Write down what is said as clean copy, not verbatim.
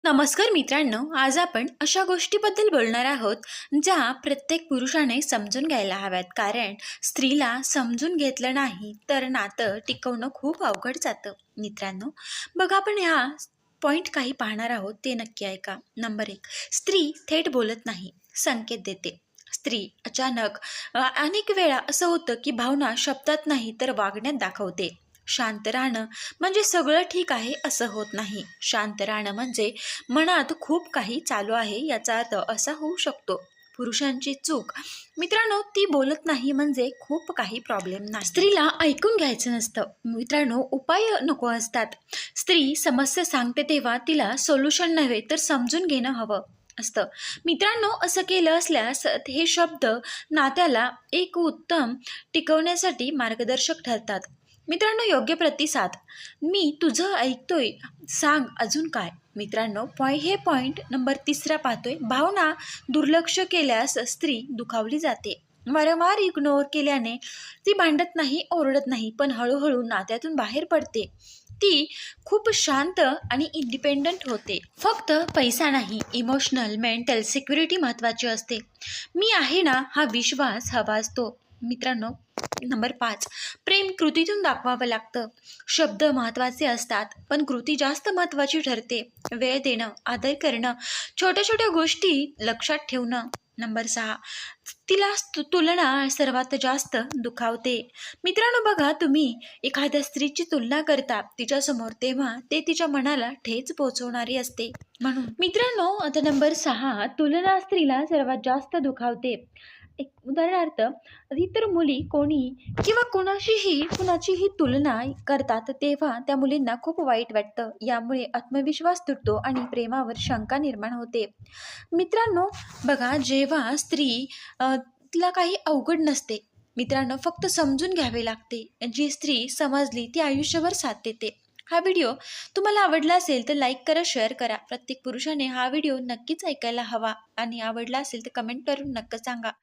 नमस्कार मित्रांनो, आज आपण अशा गोष्टीबद्दल बोलणार आहोत ज्या प्रत्येक पुरुषाने समजून घ्यायला हव्यात. कारण स्त्रीला समजून घेतलं नाही तर नातं टिकवणं खूप अवघड जातं. मित्रांनो, बघा आपण ह्या पॉईंट काही पाहणार आहोत ते नक्की ऐका. नंबर 1, स्त्री थेट बोलत नाही, संकेत देते. स्त्री अचानक अनेक वेळा असं होतं की भावना शब्दात नाही तर वागण्यात दाखवते. शांत राहणं म्हणजे सगळं ठीक आहे असं होत नाही. शांत राहणं म्हणजे मनात खूप काही चालू आहे याचा अर्थ असा होऊ शकतो. पुरुषांची चूक मित्रांनो, ती बोलत नाही म्हणजे खूप काही प्रॉब्लेम नाही. स्त्रीला ऐकून घ्यायचं नसतं मित्रांनो, उपाय नको असतात. स्त्री समस्या सांगते तेव्हा तिला सोल्युशन नव्हे तर समजून घेणं हवं असतं. मित्रांनो, असं केलं असल्यास हे शब्द नात्याला एक उत्तम टिकवण्यासाठी मार्गदर्शक ठरतात. मित्रांनो, योग्य प्रतिसाद, मी तुझं ऐकतोय, सांग अजून काय. मित्रांनो, हे पॉईंट नंबर 3 पाहतोय. भावना दुर्लक्ष केल्यास स्त्री दुखावली जाते. वारंवार इग्नोर केल्याने ती भांडत नाही, ओरडत नाही, पण हळूहळू नात्यातून बाहेर पडते. ती खूप शांत आणि इंडिपेंडंट होते. फक्त पैसा नाही, इमोशनल मेंटल सिक्युरिटी महत्त्वाची असते. मी आहे ना हा विश्वास हवा असतो. मित्रांनो, नंबर 5, प्रेम कृतीतून दाखवावं लागतं. शब्द महत्त्वाचे असतात पण कृती जास्त महत्त्वाची ठरते. वेळ देणं, आदर करणं, छोट्या छोट्या गोष्टी लक्षात ठेवणं. नंबर 6, तिला तुलना सर्वात जास्त दुखावते. मित्रांनो, बघा, तुम्ही एखाद्या स्त्रीची तुलना करता तिच्यासमोर तेव्हा ते तिच्या मनाला ठेच पोहोचवणारी असते. म्हणून मित्रांनो, आता नंबर 6, तुलना स्त्रीला सर्वात जास्त दुखावते. एक उदाहरणार्थ, इतर मुली कोणी किंवा कुणाचीही तुलना करतात तेव्हा त्या मुलींना खूप वाईट वाटतं. यामुळे आत्मविश्वास तुटतो आणि प्रेमावर शंका निर्माण होते. मित्रांनो, बघा, जेव्हा स्त्री तिला काही अवघड नसते. मित्रांनो, फक्त समजून घ्यावे लागते. जी स्त्री समजली ती आयुष्यभर साथ देते. हा व्हिडिओ तुम्हाला आवडला असेल तर लाईक करा, शेअर करा. प्रत्येक पुरुषाने हा व्हिडिओ नक्कीच ऐकायला हवा आणि आवडला असेल तर कमेंट करून नक्की सांगा.